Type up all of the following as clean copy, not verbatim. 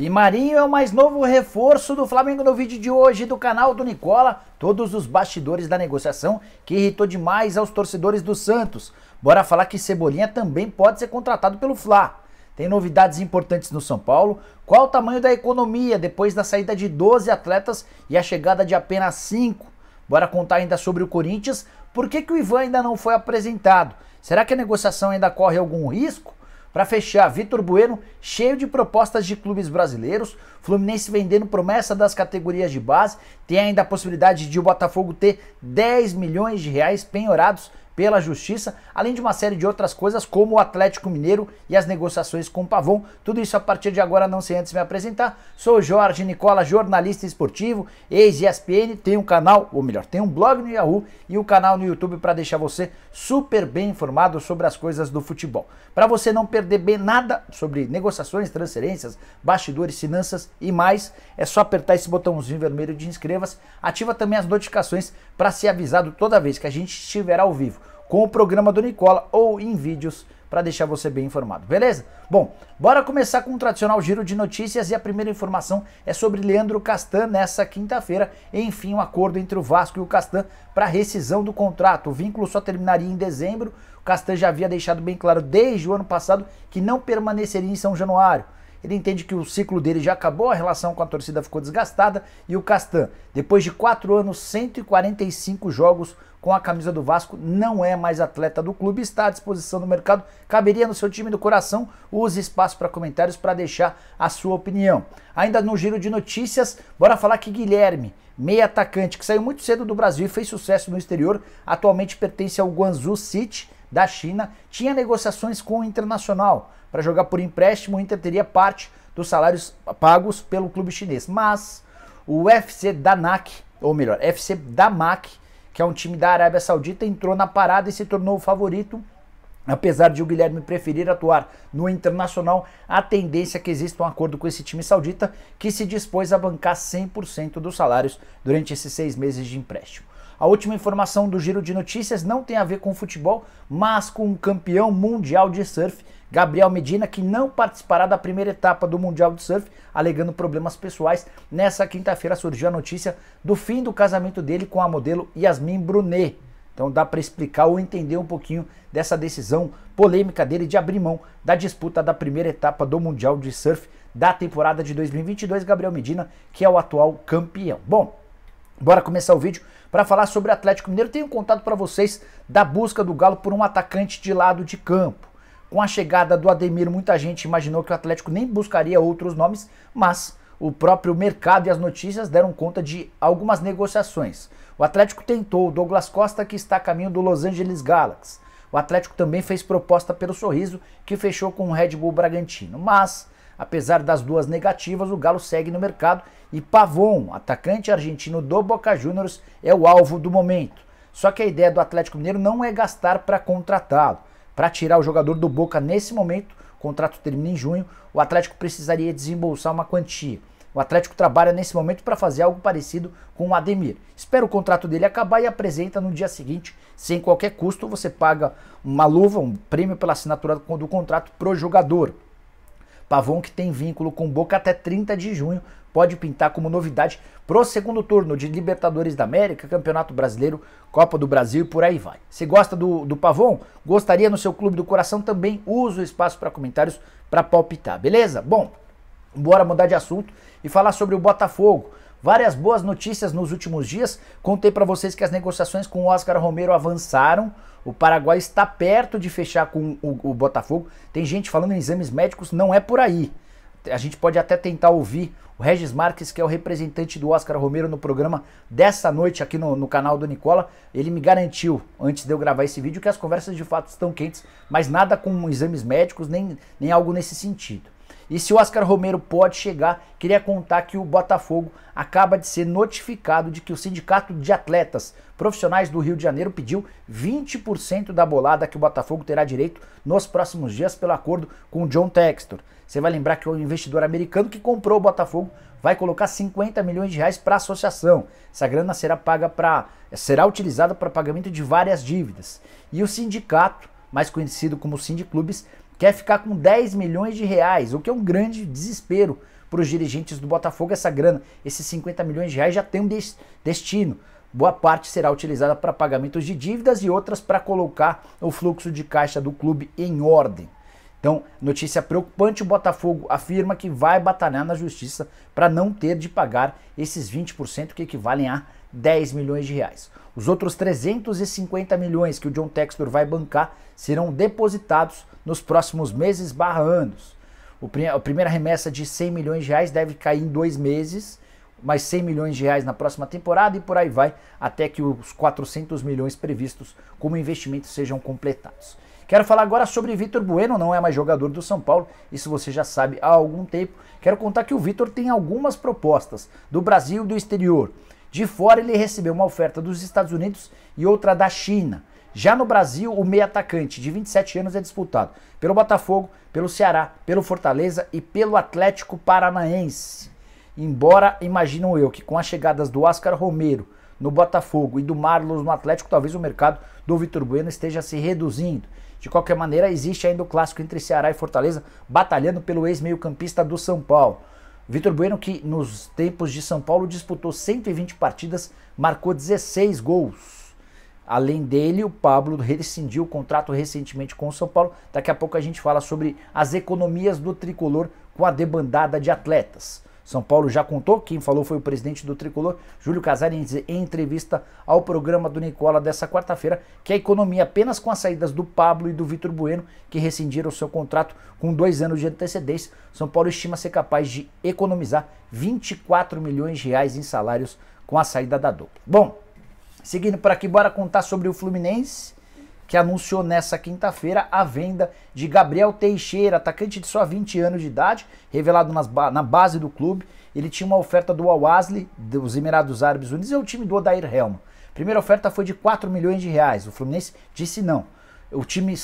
E Marinho é o mais novo reforço do Flamengo. No vídeo de hoje do canal do Nicola, todos os bastidores da negociação que irritou demais aos torcedores do Santos. Bora falar que Cebolinha também pode ser contratado pelo Fla. Tem novidades importantes no São Paulo. Qual o tamanho da economia depois da saída de 12 atletas e a chegada de apenas 5? Bora contar ainda sobre o Corinthians. Por que o Ivan ainda não foi apresentado? Será que a negociação ainda corre algum risco? Para fechar, Vitor Bueno, cheio de propostas de clubes brasileiros, Fluminense vendendo promessa das categorias de base, tem ainda a possibilidade de o Botafogo ter 10 milhões de reais penhorados pela justiça, além de uma série de outras coisas como o Atlético Mineiro e as negociações com o Pavon. Tudo isso a partir de agora, não sei antes de me apresentar. Sou Jorge Nicola, jornalista esportivo, ex-ESPN, tenho um canal, ou melhor, tenho um blog no Yahoo e um canal no YouTube para deixar você super bem informado sobre as coisas do futebol. Para você não perder bem nada sobre negociações, transferências, bastidores, finanças e mais, é só apertar esse botãozinho vermelho de inscreva-se, ativa também as notificações para ser avisado toda vez que a gente estiver ao vivo com o programa do Nicola ou em vídeos para deixar você bem informado, beleza? Bom, bora começar com o tradicional giro de notícias e a primeira informação é sobre Leandro Castan nessa quinta-feira. Enfim, um acordo entre o Vasco e o Castan para rescisão do contrato. O vínculo só terminaria em dezembro. O Castan já havia deixado bem claro desde o ano passado que não permaneceria em São Januário. Ele entende que o ciclo dele já acabou, a relação com a torcida ficou desgastada e o Castan, depois de 4 anos, 145 jogos com a camisa do Vasco, não é mais atleta do clube, está à disposição do mercado, caberia no seu time do coração. Use espaço para comentários para deixar a sua opinião. Ainda no giro de notícias, bora falar que Guilherme, meia atacante que saiu muito cedo do Brasil e fez sucesso no exterior, atualmente pertence ao Guangzhou City da China, tinha negociações com o Internacional. Para jogar por empréstimo, o Inter teria parte dos salários pagos pelo clube chinês. Mas o FC Danak, ou melhor, FC Damak, que é um time da Arábia Saudita, entrou na parada e se tornou o favorito. Apesar de o Guilherme preferir atuar no Internacional, a tendência é que exista um acordo com esse time saudita que se dispôs a bancar 100% dos salários durante esses 6 meses de empréstimo. A última informação do giro de notícias não tem a ver com futebol, mas com o campeão mundial de surf, Gabriel Medina, que não participará da primeira etapa do Mundial de Surf, alegando problemas pessoais. Nessa quinta-feira surgiu a notícia do fim do casamento dele com a modelo Yasmin Brunet. Então dá para explicar ou entender um pouquinho dessa decisão polêmica dele de abrir mão da disputa da primeira etapa do Mundial de Surf da temporada de 2022, Gabriel Medina, que é o atual campeão. Bom, bora começar o vídeo para falar sobre o Atlético Mineiro. Tenho contado para vocês da busca do Galo por um atacante de lado de campo. Com a chegada do Ademir, muita gente imaginou que o Atlético nem buscaria outros nomes, mas o próprio mercado e as notícias deram conta de algumas negociações. O Atlético tentou o Douglas Costa, que está a caminho do Los Angeles Galaxy. O Atlético também fez proposta pelo Sorriso, que fechou com o Red Bull Bragantino. Mas, apesar das duas negativas, o Galo segue no mercado e Pavon, atacante argentino do Boca Juniors, é o alvo do momento. Só que a ideia do Atlético Mineiro não é gastar para contratá-lo. Para tirar o jogador do Boca nesse momento, o contrato termina em junho, o Atlético precisaria desembolsar uma quantia. O Atlético trabalha nesse momento para fazer algo parecido com o Ademir. Espera o contrato dele acabar e apresenta no dia seguinte, sem qualquer custo. Você paga uma luva, um prêmio pela assinatura do contrato pro jogador. Pavon, que tem vínculo com o Boca até 30 de junho, pode pintar como novidade pro segundo turno de Libertadores da América, Campeonato Brasileiro, Copa do Brasil e por aí vai. Se gosta do Pavon, gostaria no seu clube do coração, também usa o espaço para comentários para palpitar, beleza? Bom, bora mudar de assunto e falar sobre o Botafogo. Várias boas notícias nos últimos dias. Contei para vocês que as negociações com o Oscar Romero avançaram. O Paraguai está perto de fechar com o Botafogo. Tem gente falando em exames médicos, não é por aí. A gente pode até tentar ouvir o Regis Marques, que é o representante do Oscar Romero no programa dessa noite aqui no canal do Nicola. Ele me garantiu, antes de eu gravar esse vídeo, que as conversas de fato estão quentes, mas nada com exames médicos, nem algo nesse sentido. E se o Oscar Romero pode chegar, queria contar que o Botafogo acaba de ser notificado de que o Sindicato de Atletas Profissionais do Rio de Janeiro pediu 20% da bolada que o Botafogo terá direito nos próximos dias pelo acordo com o John Textor. Você vai lembrar que o investidor americano que comprou o Botafogo vai colocar 50 milhões de reais para a associação. Essa grana será utilizada para pagamento de várias dívidas. E o sindicato, mais conhecido como Sindiclubes, quer ficar com 10 milhões de reais, o que é um grande desespero para os dirigentes do Botafogo. Essa grana, esses 50 milhões de reais já tem um destino. Boa parte será utilizada para pagamentos de dívidas e outras para colocar o fluxo de caixa do clube em ordem. Então, notícia preocupante, o Botafogo afirma que vai batalhar na justiça para não ter de pagar esses 20% que equivalem a 10 milhões de reais. Os outros 350 milhões que o John Textor vai bancar serão depositados nos próximos meses/anos. A primeira remessa de 100 milhões de reais deve cair em 2 meses, mais 100 milhões de reais na próxima temporada e por aí vai, até que os 400 milhões previstos como investimento sejam completados. Quero falar agora sobre Vitor Bueno, não é mais jogador do São Paulo, isso você já sabe há algum tempo. Quero contar que o Vitor tem algumas propostas do Brasil e do exterior. De fora ele recebeu uma oferta dos Estados Unidos e outra da China. Já no Brasil, o meio atacante de 27 anos é disputado pelo Botafogo, pelo Ceará, pelo Fortaleza e pelo Atlético Paranaense. Embora, imagino eu, que com as chegadas do Oscar Romero no Botafogo e do Marlos no Atlético, talvez o mercado do Vitor Bueno esteja se reduzindo. De qualquer maneira, existe ainda o clássico entre Ceará e Fortaleza, batalhando pelo ex-meio-campista do São Paulo. Vitor Bueno, que nos tempos de São Paulo disputou 120 partidas, marcou 16 gols. Além dele, o Pablo rescindiu o contrato recentemente com o São Paulo. Daqui a pouco a gente fala sobre as economias do tricolor com a debandada de atletas. São Paulo já contou, quem falou foi o presidente do Tricolor, Júlio Casares, em entrevista ao programa do Nicola dessa quarta-feira, que a economia apenas com as saídas do Pablo e do Vitor Bueno, que rescindiram o seu contrato com 2 anos de antecedência, São Paulo estima ser capaz de economizar 24 milhões de reais em salários com a saída da dupla. Bom, seguindo por aqui, bora contar sobre o Fluminense, que anunciou nessa quinta-feira a venda de Gabriel Teixeira, atacante de só 20 anos de idade, revelado na base do clube. Ele tinha uma oferta do Al-Ahly, dos Emirados Árabes Unidos, e o time do Odair Helman. A primeira oferta foi de 4 milhões de reais. O Fluminense disse não. O time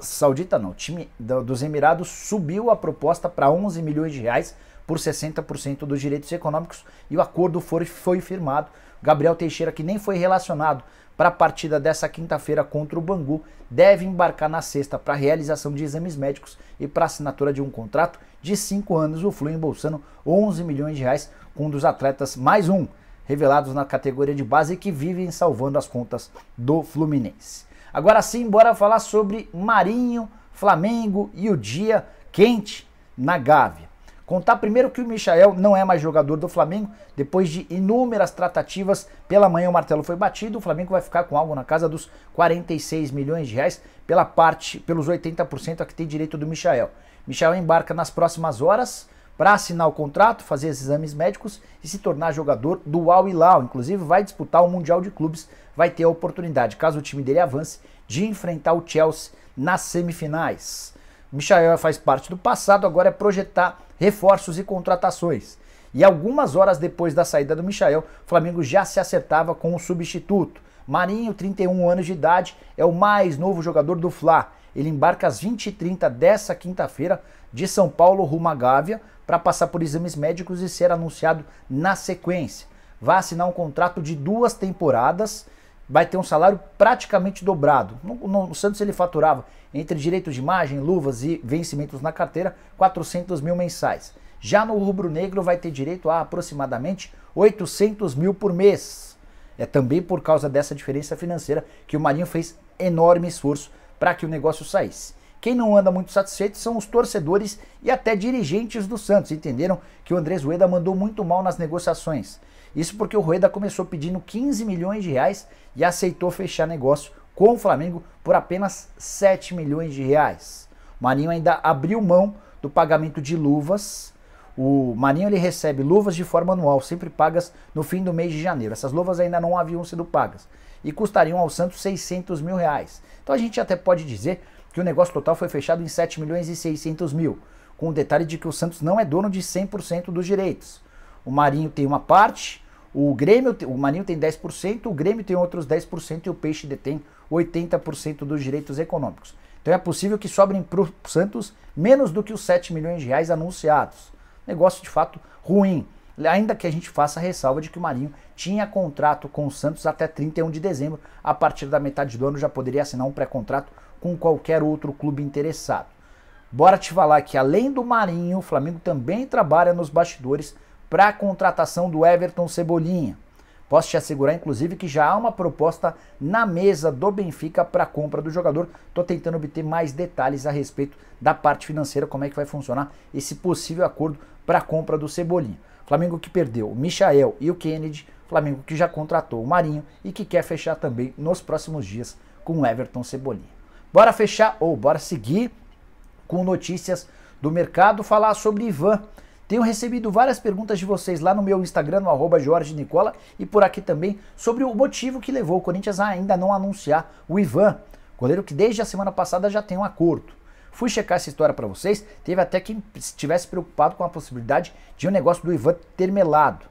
saudita não. O time dos Emirados subiu a proposta para 11 milhões de reais por 60% dos direitos econômicos e o acordo foi firmado. Gabriel Teixeira, que nem foi relacionado para a partida dessa quinta-feira contra o Bangu, deve embarcar na sexta para a realização de exames médicos e para a assinatura de um contrato de 5 anos, o Flu embolsando 11 milhões de reais com um dos atletas, mais um, revelados na categoria de base e que vivem salvando as contas do Fluminense. Agora sim, bora falar sobre Marinho, Flamengo e o dia quente na Gávea. Contar primeiro que o Michael não é mais jogador do Flamengo. Depois de inúmeras tratativas, pela manhã o martelo foi batido. O Flamengo vai ficar com algo na casa dos 46 milhões de reais pelos 80% a que tem direito do Michael. Michael embarca nas próximas horas para assinar o contrato, fazer esses exames médicos e se tornar jogador do Al Hilal. Inclusive vai disputar o Mundial de Clubes, vai ter a oportunidade, caso o time dele avance, de enfrentar o Chelsea nas semifinais. Michael faz parte do passado, agora é projetar reforços e contratações. E algumas horas depois da saída do Michael, o Flamengo já se acertava com o substituto. Marinho, 31 anos de idade, é o mais novo jogador do Fla. Ele embarca às 20h30 dessa quinta-feira de São Paulo rumo à Gávea para passar por exames médicos e ser anunciado na sequência. Vai assinar um contrato de 2 temporadas, vai ter um salário praticamente dobrado. No Santos ele faturava, entre direitos de imagem, luvas e vencimentos na carteira, 400 mil mensais. Já no rubro-negro vai ter direito a aproximadamente 800 mil por mês. É também por causa dessa diferença financeira que o Marinho fez enorme esforço para que o negócio saísse. Quem não anda muito satisfeito são os torcedores e até dirigentes do Santos. Entenderam que o Andrés Rueda mandou muito mal nas negociações. Isso porque o Rueda começou pedindo 15 milhões de reais e aceitou fechar negócio com o Flamengo por apenas 7 milhões de reais. O Marinho ainda abriu mão do pagamento de luvas. O Marinho ele recebe luvas de forma anual, sempre pagas no fim do mês de janeiro. Essas luvas ainda não haviam sido pagas e custariam ao Santos 600 mil reais. Então a gente até pode dizer que o negócio total foi fechado em 7 milhões e 600 mil, com o detalhe de que o Santos não é dono de 100% dos direitos. O Marinho tem uma parte, o Marinho tem 10%, o Grêmio tem outros 10% e o Peixe detém 80% dos direitos econômicos. Então é possível que sobrem para o Santos menos do que os 7 milhões de reais anunciados. Negócio de fato ruim, ainda que a gente faça a ressalva de que o Marinho tinha contrato com o Santos até 31 de dezembro, a partir da metade do ano já poderia assinar um pré-contrato com qualquer outro clube interessado. bora te falar que além do Marinho, o Flamengo também trabalha nos bastidores para a contratação do Everton Cebolinha. Posso te assegurar, inclusive, que já há uma proposta na mesa do Benfica para a compra do jogador. Estou tentando obter mais detalhes a respeito da parte financeira, como é que vai funcionar esse possível acordo para a compra do Cebolinha. Flamengo que perdeu o Michael e o Kennedy, Flamengo que já contratou o Marinho e que quer fechar também nos próximos dias com o Everton Cebolinha. Bora fechar, ou bora seguir com notícias do mercado, falar sobre Ivan. Tenho recebido várias perguntas de vocês lá no meu Instagram, no @JorgeNicola, e por aqui também, sobre o motivo que levou o Corinthians a ainda não anunciar o Ivan, goleiro que desde a semana passada já tem um acordo. Fui checar essa história para vocês, teve até quem estivesse preocupado com a possibilidade de um negócio do Ivan ter melado.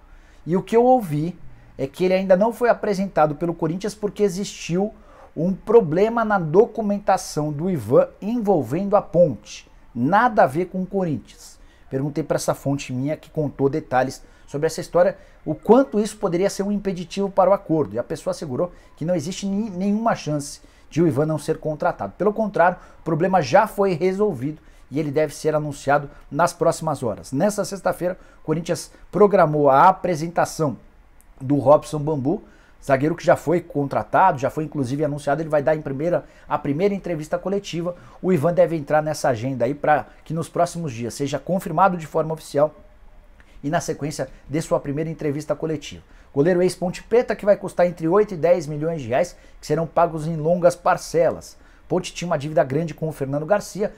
E o que eu ouvi é que ele ainda não foi apresentado pelo Corinthians porque existiu um problema na documentação do Ivan envolvendo a ponte. Nada a ver com o Corinthians. Perguntei para essa fonte minha que contou detalhes sobre essa história, o quanto isso poderia ser um impeditivo para o acordo. E a pessoa assegurou que não existe nenhuma chance de o Ivan não ser contratado. Pelo contrário, o problema já foi resolvido e ele deve ser anunciado nas próximas horas. Nessa sexta-feira, o Corinthians programou a apresentação do Robson Bambu, zagueiro que já foi contratado, já foi inclusive anunciado, ele vai dar a primeira entrevista coletiva. O Ivan deve entrar nessa agenda aí para que nos próximos dias seja confirmado de forma oficial e na sequência dê sua primeira entrevista coletiva. Goleiro ex-Ponte Preta que vai custar entre 8 e 10 milhões de reais, que serão pagos em longas parcelas. Ponte tinha uma dívida grande com o Fernando Garcia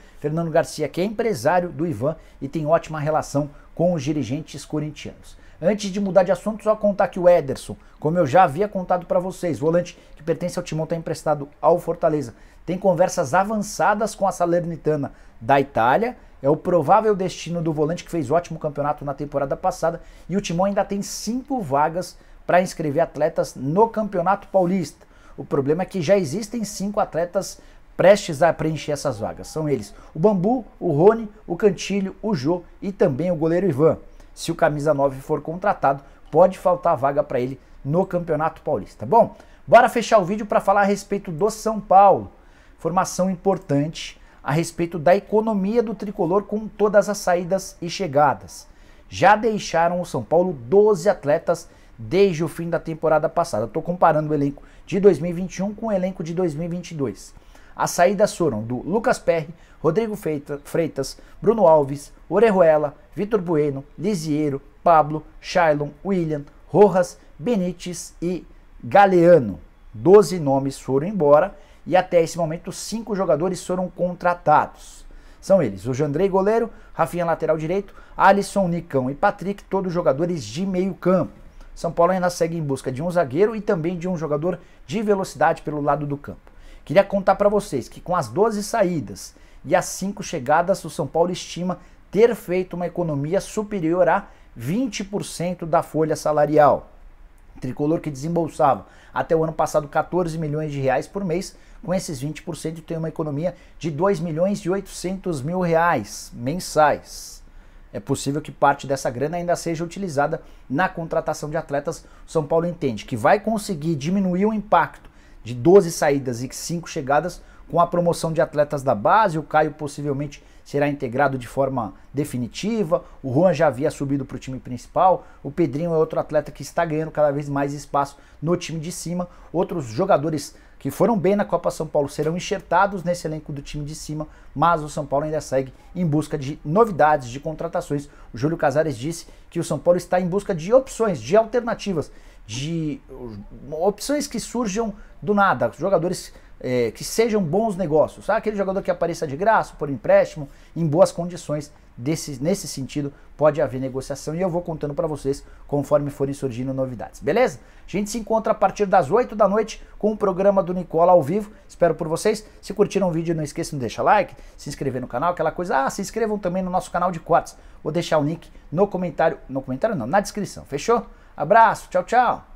que é empresário do Ivan e tem ótima relação com os dirigentes corintianos. Antes de mudar de assunto, só contar que o Ederson, como eu já havia contado para vocês, volante que pertence ao Timão, está emprestado ao Fortaleza. Tem conversas avançadas com a Salernitana da Itália. É o provável destino do volante que fez ótimo campeonato na temporada passada. E o Timão ainda tem 5 vagas para inscrever atletas no Campeonato Paulista. O problema é que já existem 5 atletas prestes a preencher essas vagas. São eles o Bambu, o Rony, o Cantilho, o Jô e também o goleiro Ivan. Se o camisa 9 for contratado, pode faltar vaga para ele no Campeonato Paulista. Bom, bora fechar o vídeo para falar a respeito do São Paulo. Informação importante a respeito da economia do tricolor com todas as saídas e chegadas. Já deixaram o São Paulo 12 atletas desde o fim da temporada passada. Estou comparando o elenco de 2021 com o elenco de 2022. As saídas foram do Lucas Perry, Rodrigo Freitas, Bruno Alves, Orejuela, Vitor Bueno, Lisiero, Pablo, Shailon, William, Rojas, Benítez e Galeano. 12 nomes foram embora e até esse momento 5 jogadores foram contratados. São eles o Jandrei goleiro, Rafinha lateral direito, Alisson, Nicão e Patrick, todos jogadores de meio campo. São Paulo ainda segue em busca de um zagueiro e também de um jogador de velocidade pelo lado do campo. Queria contar para vocês que com as 12 saídas e as 5 chegadas, o São Paulo estima ter feito uma economia superior a 20% da folha salarial. O tricolor que desembolsava até o ano passado 14 milhões de reais por mês, com esses 20% tem uma economia de 2 milhões e 800 mil reais mensais. É possível que parte dessa grana ainda seja utilizada na contratação de atletas. O São Paulo entende que vai conseguir diminuir o impacto de 12 saídas e 5 chegadas com a promoção de atletas da base. O Caio possivelmente será integrado de forma definitiva, o Juan já havia subido para o time principal, o Pedrinho é outro atleta que está ganhando cada vez mais espaço no time de cima. Outros jogadores que foram bem na Copa São Paulo serão enxertados nesse elenco do time de cima, mas o São Paulo ainda segue em busca de novidades, de contratações. O Júlio Casares disse que o São Paulo está em busca de opções, de alternativas, de opções que surjam do nada, jogadores que sejam bons negócios, sabe? Aquele jogador que apareça de graça, por empréstimo, em boas condições. Nesse sentido, pode haver negociação e eu vou contando para vocês conforme forem surgindo novidades, beleza? A gente se encontra a partir das 8 da noite com o programa do Nicola ao vivo. Espero por vocês. Se curtiram o vídeo, não esqueçam de deixar like, se inscrever no canal, aquela coisa. Se inscrevam também no nosso canal de cortes. Vou deixar o link no comentário, na descrição. Fechou? Abraço, tchau, tchau.